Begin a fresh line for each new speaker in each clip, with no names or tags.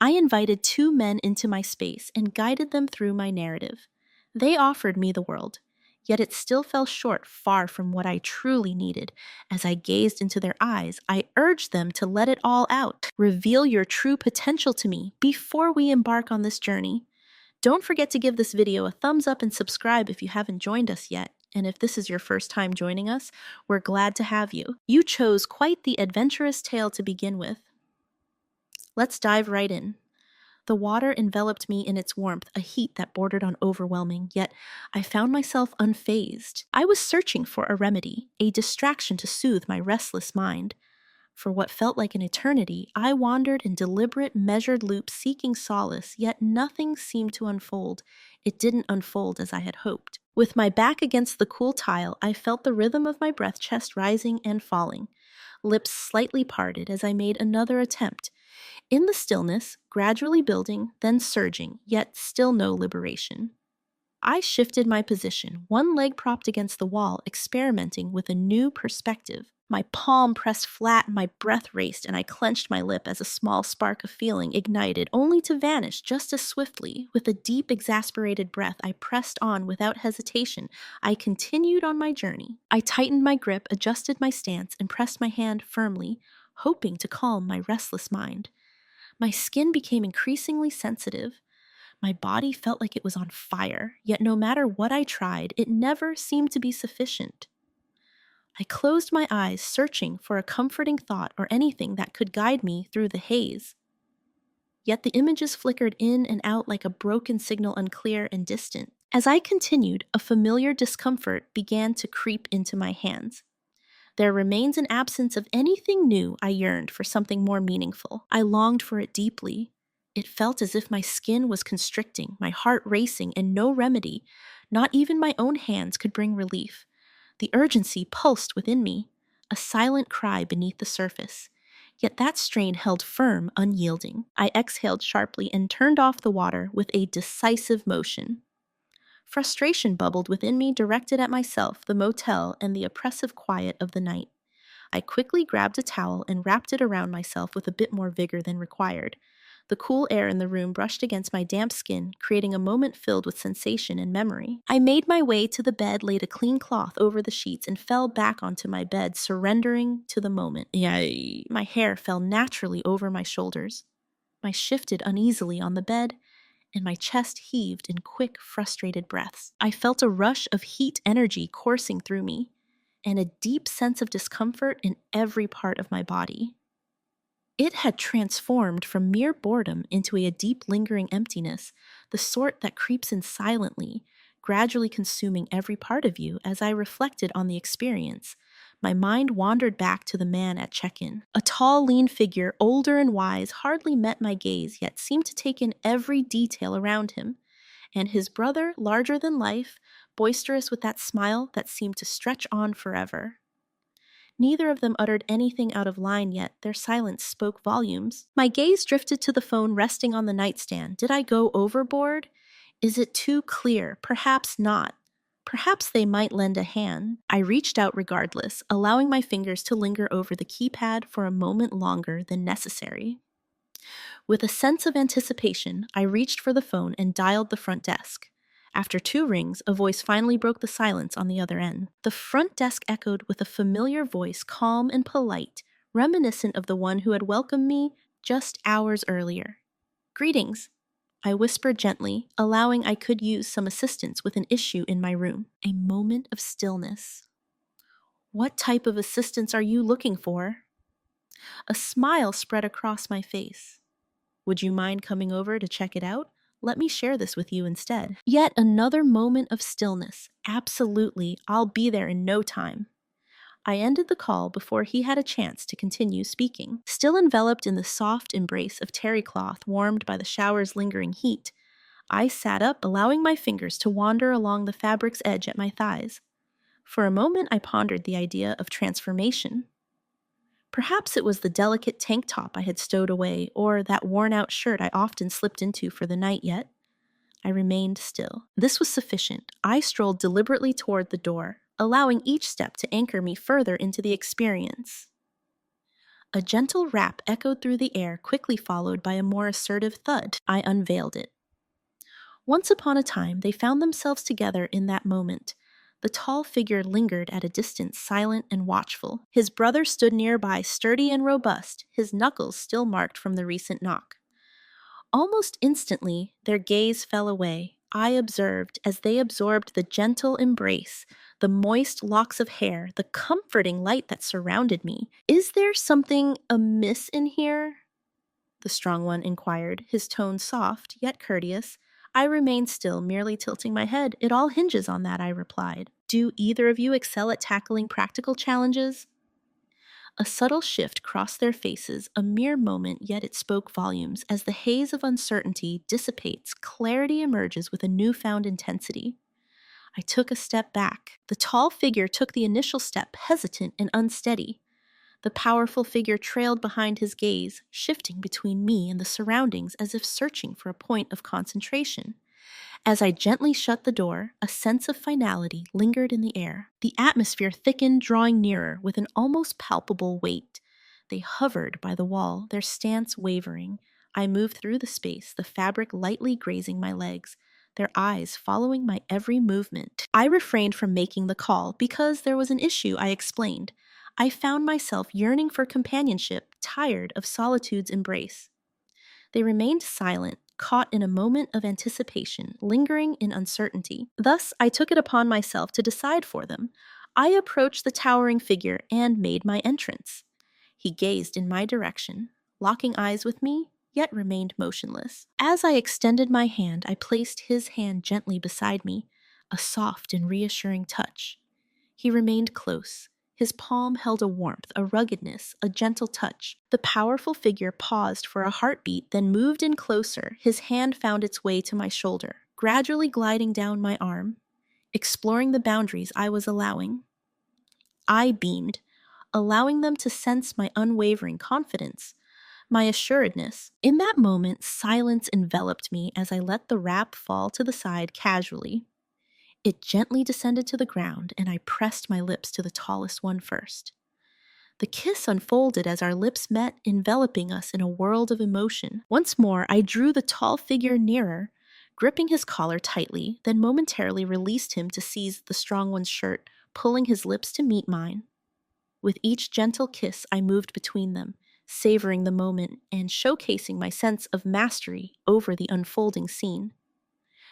I invited two men into my space and guided them through my narrative. They offered me the world, yet it still fell short, far from what I truly needed. As I gazed into their eyes, I urged them to let it all out. Reveal your true potential to me before we embark on this journey. Don't forget to give this video a thumbs up and subscribe if you haven't joined us yet. And if this is your first time joining us, we're glad to have you. You chose quite the adventurous tale to begin with. Let's dive right in. The water enveloped me in its warmth, a heat that bordered on overwhelming, yet I found myself unfazed. I was searching for a remedy, a distraction to soothe my restless mind. For what felt like an eternity, I wandered in deliberate, measured loops seeking solace, yet nothing seemed to unfold. It didn't unfold as I had hoped. With my back against the cool tile, I felt the rhythm of my breath, chest rising and falling. Lips slightly parted as I made another attempt. In the stillness, gradually building, then surging, yet still no liberation. I shifted my position, one leg propped against the wall, experimenting with a new perspective. My palm pressed flat, my breath raced, and I clenched my lip as a small spark of feeling ignited, only to vanish just as swiftly. With a deep, exasperated breath, I pressed on without hesitation. I continued on my journey. I tightened my grip, adjusted my stance, and pressed my hand firmly, hoping to calm my restless mind. My skin became increasingly sensitive. My body felt like it was on fire, yet no matter what I tried, it never seemed to be sufficient. I closed my eyes, searching for a comforting thought or anything that could guide me through the haze. Yet the images flickered in and out like a broken signal, unclear and distant. As I continued, a familiar discomfort began to creep into my hands. There remains an absence of anything new. I yearned for something more meaningful. I longed for it deeply. It felt as if my skin was constricting, my heart racing, and no remedy, not even my own hands, could bring relief. The urgency pulsed within me, a silent cry beneath the surface. Yet that strain held firm, unyielding. I exhaled sharply and turned off the water with a decisive motion. Frustration bubbled within me, directed at myself, the motel, and the oppressive quiet of the night. I quickly grabbed a towel and wrapped it around myself with a bit more vigor than required. The cool air in the room brushed against my damp skin, creating a moment filled with sensation and memory. I made my way to the bed, laid a clean cloth over the sheets, and fell back onto my bed, surrendering to the moment. My hair fell naturally over my shoulders. I shifted uneasily on the bed, and my chest heaved in quick, frustrated breaths. I felt a rush of heat energy coursing through me, and a deep sense of discomfort in every part of my body. It had transformed from mere boredom into a deep, lingering emptiness, the sort that creeps in silently, gradually consuming every part of you. As I reflected on the experience, my mind wandered back to the man at check-in. A tall, lean figure, older and wise, hardly met my gaze, yet seemed to take in every detail around him. And his brother, larger than life, boisterous with that smile that seemed to stretch on forever. Neither of them uttered anything out of line, yet their silence spoke volumes. My gaze drifted to the phone resting on the nightstand. Did I go overboard? Is it too clear? Perhaps not. Perhaps they might lend a hand. I reached out regardless, allowing my fingers to linger over the keypad for a moment longer than necessary. With a sense of anticipation, I reached for the phone and dialed the front desk. After 2 rings, a voice finally broke the silence on the other end. The front desk echoed with a familiar voice, calm and polite, reminiscent of the one who had welcomed me just hours earlier. "Greetings," I whispered gently, allowing I could use some assistance with an issue in my room. A moment of stillness. "What type of assistance are you looking for?" A smile spread across my face. "Would you mind coming over to check it out? Let me share this with you instead." Yet another moment of stillness. "Absolutely, I'll be there in no time." I ended the call before he had a chance to continue speaking. Still enveloped in the soft embrace of terry cloth warmed by the shower's lingering heat, I sat up, allowing my fingers to wander along the fabric's edge at my thighs. For a moment I pondered the idea of transformation. Perhaps it was the delicate tank top I had stowed away, or that worn-out shirt I often slipped into for the night, yet I remained still. This was sufficient. I strolled deliberately toward the door, allowing each step to anchor me further into the experience. A gentle rap echoed through the air, quickly followed by a more assertive thud. I unveiled it. Once upon a time, they found themselves together in that moment. The tall figure lingered at a distance, silent and watchful. His brother stood nearby, sturdy and robust, his knuckles still marked from the recent knock. Almost instantly, their gaze fell away. I observed as they absorbed the gentle embrace, the moist locks of hair, the comforting light that surrounded me. "Is there something amiss in here?" the strong one inquired, his tone soft, yet courteous. I remained still, merely tilting my head. "It all hinges on that," I replied. "Do either of you excel at tackling practical challenges?" A subtle shift crossed their faces, a mere moment, yet it spoke volumes. As the haze of uncertainty dissipates, clarity emerges with a newfound intensity. I took a step back. The tall figure took the initial step, hesitant and unsteady. The powerful figure trailed behind his gaze, shifting between me and the surroundings as if searching for a point of concentration. As I gently shut the door, a sense of finality lingered in the air. The atmosphere thickened, drawing nearer with an almost palpable weight. They hovered by the wall, their stance wavering. I moved through the space, the fabric lightly grazing my legs, their eyes following my every movement. I refrained from making the call because there was an issue, I explained. I found myself yearning for companionship, tired of solitude's embrace. They remained silent, caught in a moment of anticipation, lingering in uncertainty. Thus, I took it upon myself to decide for them. I approached the towering figure and made my entrance. He gazed in my direction, locking eyes with me, yet remained motionless. As I extended my hand, I placed his hand gently beside me, a soft and reassuring touch. He remained close. His palm held a warmth, a ruggedness, a gentle touch. The powerful figure paused for a heartbeat, then moved in closer. His hand found its way to my shoulder, gradually gliding down my arm, exploring the boundaries I was allowing. I beamed, allowing them to sense my unwavering confidence, my assuredness. In that moment, silence enveloped me as I let the wrap fall to the side casually. It gently descended to the ground, and I pressed my lips to the tallest one first. The kiss unfolded as our lips met, enveloping us in a world of emotion. Once more, I drew the tall figure nearer, gripping his collar tightly, then momentarily released him to seize the strong one's shirt, pulling his lips to meet mine. With each gentle kiss, I moved between them, savoring the moment and showcasing my sense of mastery over the unfolding scene.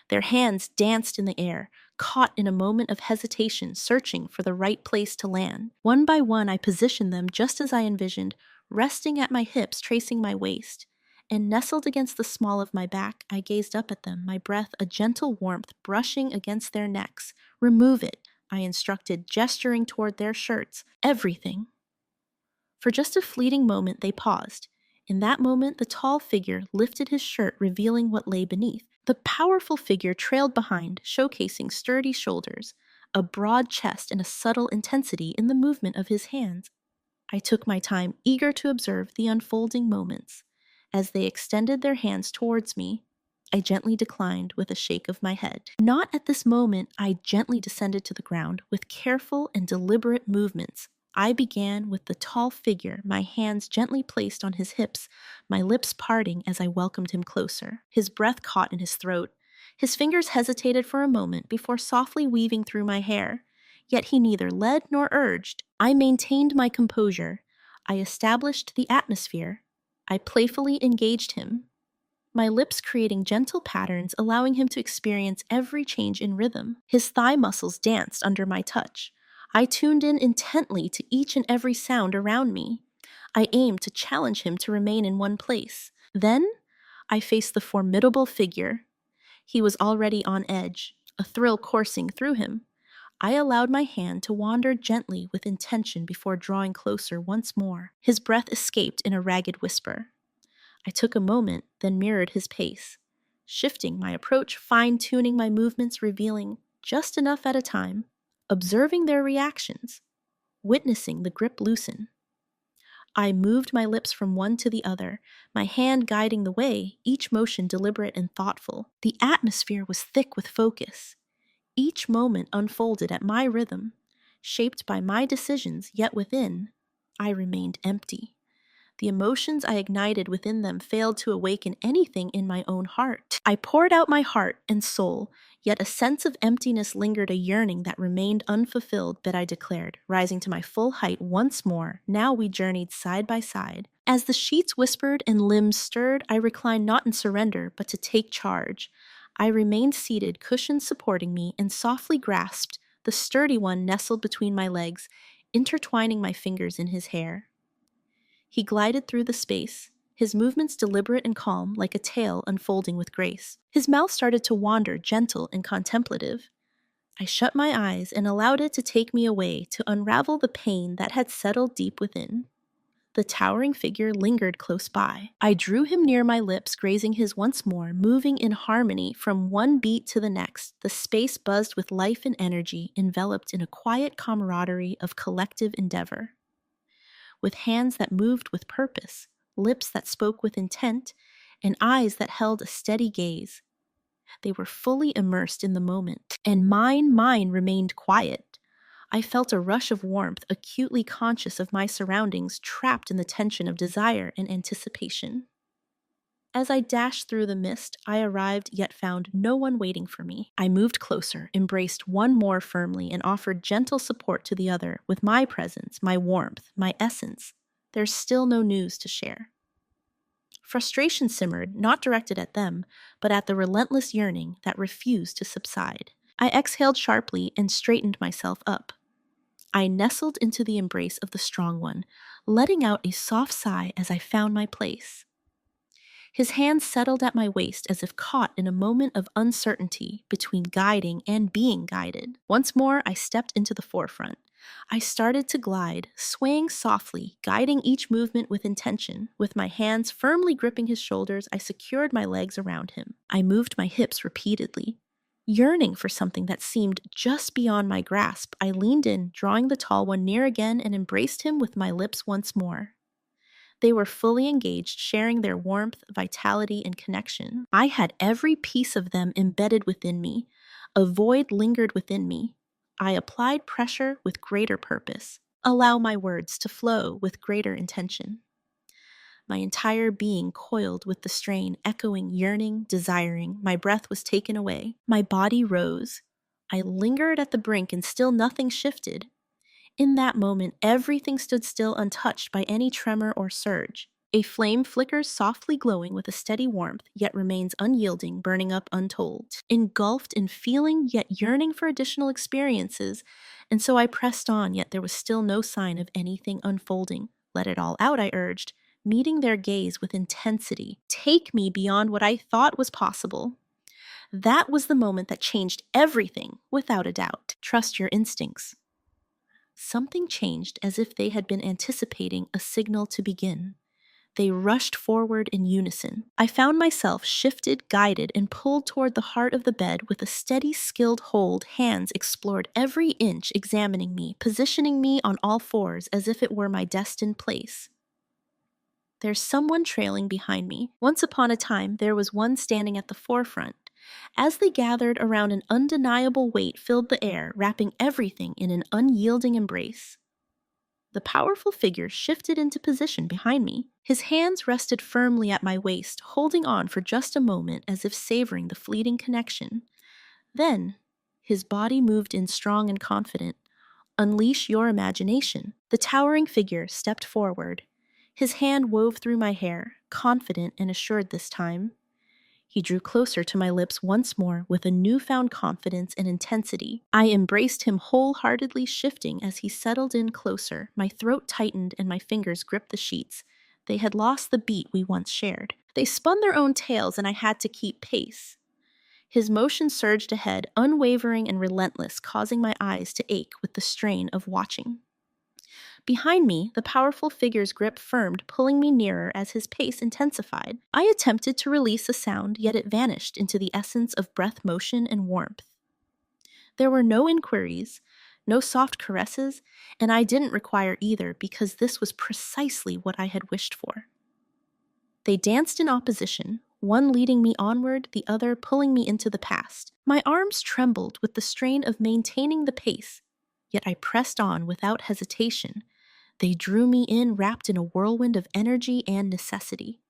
Their hands danced in the air, caught in a moment of hesitation, searching for the right place to land. One by one, I positioned them just as I envisioned, resting at my hips, tracing my waist. And nestled against the small of my back, I gazed up at them, my breath a gentle warmth brushing against their necks. "Remove it," I instructed, gesturing toward their shirts. "Everything." For just a fleeting moment, they paused. In that moment, the tall figure lifted his shirt, revealing what lay beneath. The powerful figure trailed behind, showcasing sturdy shoulders, a broad chest, and a subtle intensity in the movement of his hands. I took my time, eager to observe the unfolding moments. As they extended their hands towards me, I gently declined with a shake of my head. "Not at this moment." I gently descended to the ground with careful and deliberate movements. I began with the tall figure, my hands gently placed on his hips, my lips parting as I welcomed him closer. His breath caught in his throat. His fingers hesitated for a moment before softly weaving through my hair. Yet he neither led nor urged. I maintained my composure. I established the atmosphere. I playfully engaged him, my lips creating gentle patterns, allowing him to experience every change in rhythm. His thigh muscles danced under my touch. I tuned in intently to each and every sound around me. I aimed to challenge him to remain in one place. Then, I faced the formidable figure. He was already on edge, a thrill coursing through him. I allowed my hand to wander gently with intention before drawing closer once more. His breath escaped in a ragged whisper. I took a moment, then mirrored his pace, shifting my approach, fine-tuning my movements, revealing just enough at a time, observing their reactions, witnessing the grip loosen. I moved my lips from one to the other, my hand guiding the way, each motion deliberate and thoughtful. The atmosphere was thick with focus. Each moment unfolded at my rhythm, shaped by my decisions, yet within, I remained empty. The emotions I ignited within them failed to awaken anything in my own heart. I poured out my heart and soul, yet a sense of emptiness lingered, a yearning that remained unfulfilled. But I declared, rising to my full height once more. Now we journeyed side by side. As the sheets whispered and limbs stirred, I reclined not in surrender, but to take charge. I remained seated, cushions supporting me, and softly grasped the sturdy one nestled between my legs, intertwining my fingers in his hair. He glided through the space, his movements deliberate and calm, like a tale unfolding with grace. His mouth started to wander, gentle and contemplative. I shut my eyes and allowed it to take me away, to unravel the pain that had settled deep within. The towering figure lingered close by. I drew him near my lips, grazing his once more, moving in harmony from one beat to the next. The space buzzed with life and energy, enveloped in a quiet camaraderie of collective endeavor. With hands that moved with purpose, lips that spoke with intent, and eyes that held a steady gaze, they were fully immersed in the moment, and mine remained quiet. I felt a rush of warmth, acutely conscious of my surroundings, trapped in the tension of desire and anticipation. As I dashed through the mist, I arrived yet found no one waiting for me. I moved closer, embraced one more firmly, and offered gentle support to the other with my presence, my warmth, my essence. There's still no news to share. Frustration simmered, not directed at them, but at the relentless yearning that refused to subside. I exhaled sharply and straightened myself up. I nestled into the embrace of the strong one, letting out a soft sigh as I found my place. His hand settled at my waist as if caught in a moment of uncertainty between guiding and being guided. Once more, I stepped into the forefront. I started to glide, swaying softly, guiding each movement with intention. With my hands firmly gripping his shoulders, I secured my legs around him. I moved my hips repeatedly. Yearning for something that seemed just beyond my grasp, I leaned in, drawing the tall one near again, and embraced him with my lips once more. They were fully engaged, sharing their warmth, vitality, and connection. I had every piece of them embedded within me. A void lingered within me. I applied pressure with greater purpose. Allow my words to flow with greater intention. My entire being coiled with the strain, echoing, yearning, desiring. My breath was taken away. My body rose. I lingered at the brink, and still nothing shifted. In that moment, everything stood still, untouched by any tremor or surge. A flame flickers softly, glowing with a steady warmth, yet remains unyielding, burning up untold. Engulfed in feeling, yet yearning for additional experiences. And so I pressed on, yet there was still no sign of anything unfolding. Let it all out, I urged, meeting their gaze with intensity. Take me beyond what I thought was possible. That was the moment that changed everything, without a doubt. Trust your instincts. Something changed, as if they had been anticipating a signal to begin. They rushed forward in unison. I found myself shifted, guided, and pulled toward the heart of the bed with a steady, skilled hold. Hands explored every inch, examining me, positioning me on all fours as if it were my destined place. There's someone trailing behind me. Once upon a time, there was one standing at the forefront. As they gathered around, an undeniable weight filled the air, wrapping everything in an unyielding embrace. The powerful figure shifted into position behind me. His hands rested firmly at my waist, holding on for just a moment as if savoring the fleeting connection. Then, his body moved in strong and confident. Unleash your imagination. The towering figure stepped forward. His hand wove through my hair, confident and assured this time. He drew closer to my lips once more with a newfound confidence and intensity. I embraced him wholeheartedly, shifting as he settled in closer. My throat tightened and my fingers gripped the sheets. They had lost the beat we once shared. They spun their own tales, and I had to keep pace. His motion surged ahead, unwavering and relentless, causing my eyes to ache with the strain of watching. Behind me, the powerful figure's grip firmed, pulling me nearer as his pace intensified. I attempted to release a sound, yet it vanished into the essence of breath, motion, and warmth. There were no inquiries, no soft caresses, and I didn't require either, because this was precisely what I had wished for. They danced in opposition, one leading me onward, the other pulling me into the past. My arms trembled with the strain of maintaining the pace, yet I pressed on without hesitation. They drew me in, wrapped in a whirlwind of energy and necessity.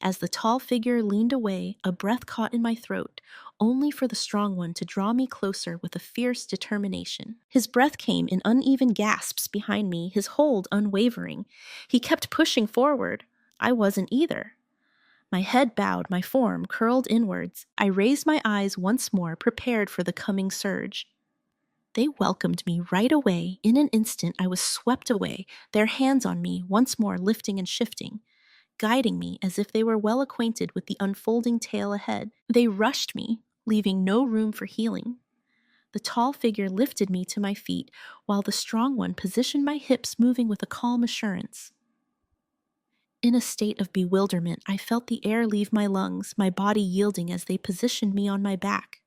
As the tall figure leaned away, a breath caught in my throat, only for the strong one to draw me closer with a fierce determination. His breath came in uneven gasps behind me, his hold unwavering. He kept pushing forward. I wasn't either. My head bowed, my form curled inwards. I raised my eyes once more, prepared for the coming surge. They welcomed me right away. In an instant, I was swept away, their hands on me, once more lifting and shifting, guiding me as if they were well acquainted with the unfolding tale ahead. They rushed me, leaving no room for healing. The tall figure lifted me to my feet, while the strong one positioned my hips, moving with a calm assurance. In a state of bewilderment, I felt the air leave my lungs, my body yielding as they positioned me on my back.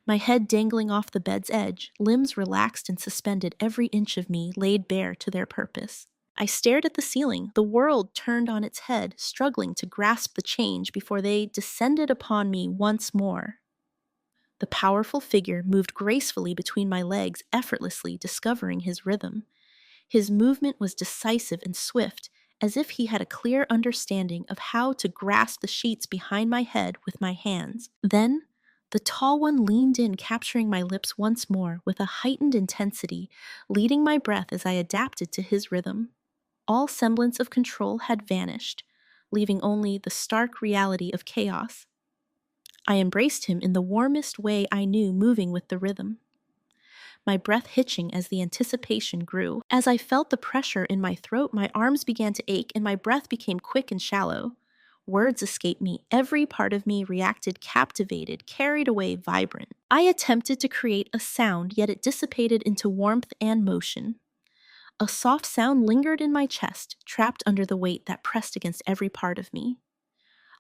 My head dangling off the bed's edge, limbs relaxed and suspended, every inch of me laid bare to their purpose. I stared at the ceiling, the world turned on its head, struggling to grasp the change before they descended upon me once more. The powerful figure moved gracefully between my legs, effortlessly discovering his rhythm. His movement was decisive and swift, as if he had a clear understanding of how to grasp the sheets behind my head with my hands. Then, the tall one leaned in, capturing my lips once more with a heightened intensity, leading my breath as I adapted to his rhythm. All semblance of control had vanished, leaving only the stark reality of chaos. I embraced him in the warmest way I knew, moving with the rhythm, my breath hitching as the anticipation grew. As I felt the pressure in my throat, my arms began to ache and my breath became quick and shallow. Words escaped me. Every part of me reacted, captivated, carried away, vibrant. I attempted to create a sound, yet it dissipated into warmth and motion. A soft sound lingered in my chest, trapped under the weight that pressed against every part of me.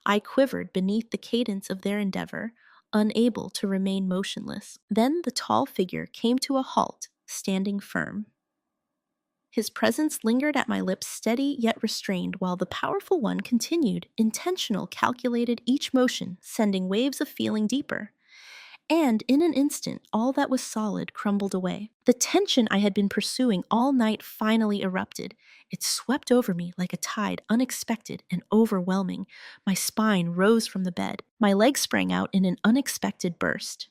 I quivered beneath the cadence of their endeavor, unable to remain motionless. Then the tall figure came to a halt, standing firm. His presence lingered at my lips, steady yet restrained, while the powerful one continued, intentional, calculated, each motion sending waves of feeling deeper. And in an instant, all that was solid crumbled away. The tension I had been pursuing all night finally erupted. It swept over me like a tide, unexpected and overwhelming. My spine rose from the bed. My legs sprang out in an unexpected burst.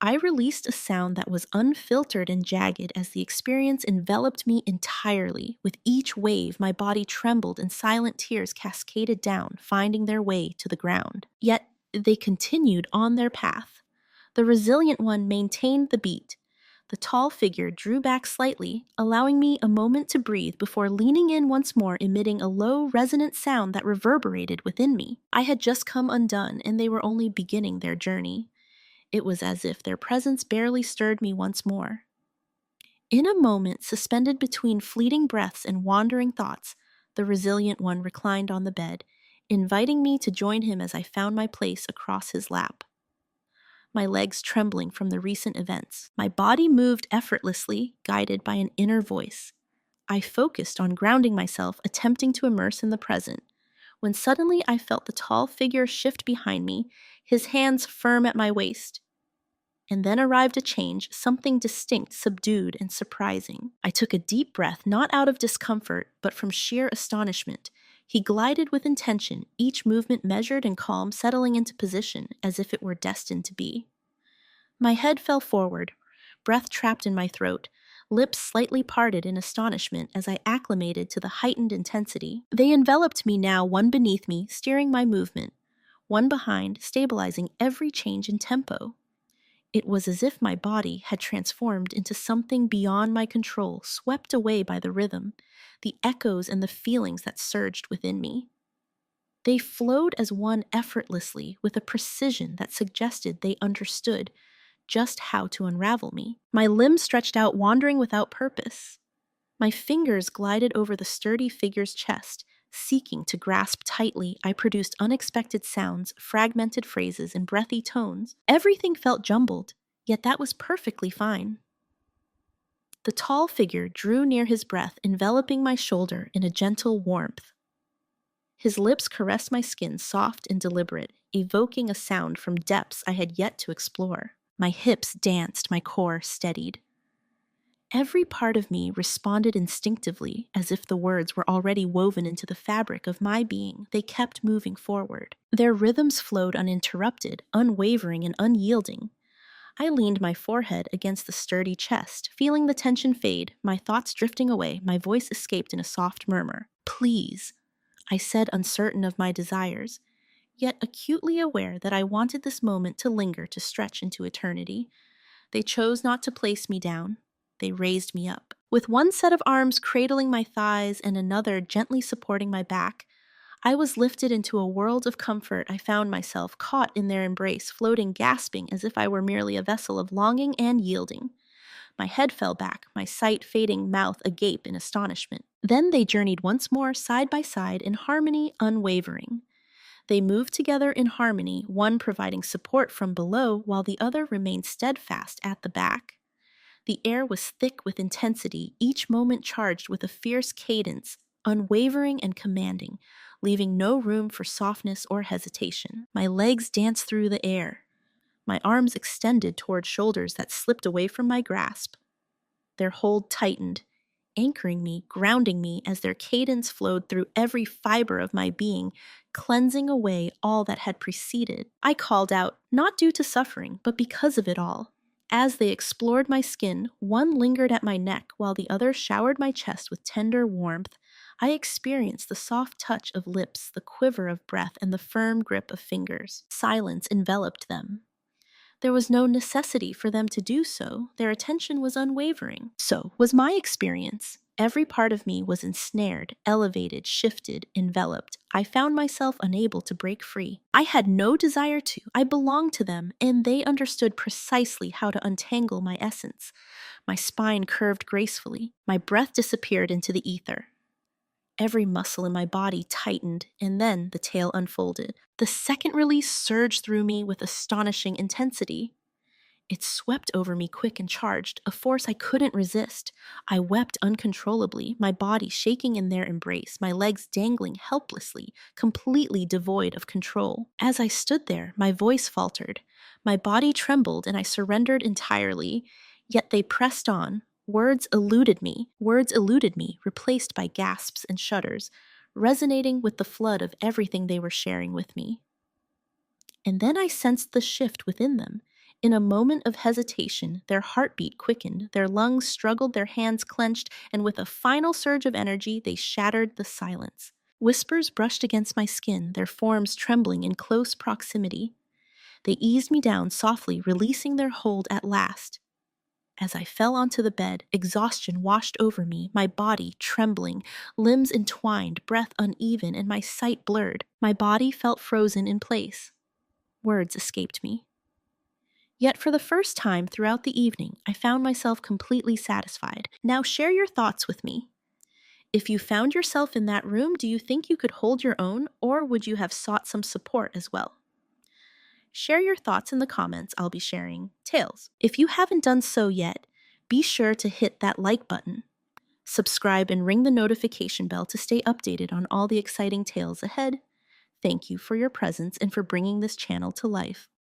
I released a sound that was unfiltered and jagged as the experience enveloped me entirely. With each wave, my body trembled and silent tears cascaded down, finding their way to the ground. Yet they continued on their path. The resilient one maintained the beat. The tall figure drew back slightly, allowing me a moment to breathe before leaning in once more, emitting a low, resonant sound that reverberated within me. I had just come undone, and they were only beginning their journey. It was as if their presence barely stirred me once more. In a moment, suspended between fleeting breaths and wandering thoughts, the resilient one reclined on the bed, inviting me to join him as I found my place across his lap. My legs trembling from the recent events. My body moved effortlessly, guided by an inner voice. I focused on grounding myself, attempting to immerse in the present, when suddenly I felt the tall figure shift behind me, his hands firm at my waist. And then arrived a change, something distinct, subdued, and surprising. I took a deep breath, not out of discomfort, but from sheer astonishment. He glided with intention, each movement measured and calm, settling into position as if it were destined to be. My head fell forward, breath trapped in my throat, lips slightly parted in astonishment as I acclimated to the heightened intensity. They enveloped me now, one beneath me, steering my movement, one behind, stabilizing every change in tempo. It was as if my body had transformed into something beyond my control, swept away by the rhythm, the echoes and the feelings that surged within me. They flowed as one effortlessly, with a precision that suggested they understood just how to unravel me. My limbs stretched out, wandering without purpose. My fingers glided over the sturdy figure's chest, seeking to grasp tightly. I produced unexpected sounds, fragmented phrases, and breathy tones. Everything felt jumbled, yet that was perfectly fine. The tall figure drew near, his breath enveloping my shoulder in a gentle warmth. His lips caressed my skin, soft and deliberate, evoking a sound from depths I had yet to explore. My hips danced, my core steadied. Every part of me responded instinctively, as if the words were already woven into the fabric of my being. They kept moving forward. Their rhythms flowed uninterrupted, unwavering, and unyielding. I leaned my forehead against the sturdy chest, feeling the tension fade, my thoughts drifting away. My voice escaped in a soft murmur. "Please," I said, uncertain of my desires, yet acutely aware that I wanted this moment to linger, to stretch into eternity. They chose not to place me down. They raised me up. With one set of arms cradling my thighs and another gently supporting my back, I was lifted into a world of comfort. I found myself caught in their embrace, floating, gasping, as if I were merely a vessel of longing and yielding. My head fell back, my sight fading, mouth agape in astonishment. Then they journeyed once more, side by side, in harmony, unwavering. They moved together in harmony, one providing support from below while the other remained steadfast at the back. The air was thick with intensity, each moment charged with a fierce cadence, unwavering and commanding, leaving no room for softness or hesitation. My legs danced through the air, my arms extended toward shoulders that slipped away from my grasp. Their hold tightened, anchoring me, grounding me as their cadence flowed through every fiber of my being, cleansing away all that had preceded. I called out, not due to suffering, but because of it all. As they explored my skin, one lingered at my neck while the other showered my chest with tender warmth. I experienced the soft touch of lips, the quiver of breath, and the firm grip of fingers. Silence enveloped them. There was no necessity for them to do so. Their attention was unwavering. So was my experience. Every part of me was ensnared, elevated, shifted, enveloped. I found myself unable to break free. I had no desire to. I belonged to them, and they understood precisely how to untangle my essence. My spine curved gracefully. My breath disappeared into the ether. Every muscle in my body tightened, and then the tale unfolded. The second release surged through me with astonishing intensity. It swept over me quick and charged, a force I couldn't resist. I wept uncontrollably, my body shaking in their embrace, my legs dangling helplessly, completely devoid of control. As I stood there, my voice faltered. My body trembled, and I surrendered entirely. Yet they pressed on. Words eluded me, replaced by gasps and shudders, resonating with the flood of everything they were sharing with me. And then I sensed the shift within them. In a moment of hesitation, their heartbeat quickened, their lungs struggled, their hands clenched, and with a final surge of energy, they shattered the silence. Whispers brushed against my skin, their forms trembling in close proximity. They eased me down softly, releasing their hold at last. As I fell onto the bed, exhaustion washed over me, my body trembling, limbs entwined, breath uneven, and my sight blurred. My body felt frozen in place. Words escaped me. Yet for the first time throughout the evening, I found myself completely satisfied. Now share your thoughts with me. If you found yourself in that room, do you think you could hold your own, or would you have sought some support as well? Share your thoughts in the comments. I'll be sharing tales. If you haven't done so yet, be sure to hit that like button. Subscribe and ring the notification bell to stay updated on all the exciting tales ahead. Thank you for your presence and for bringing this channel to life.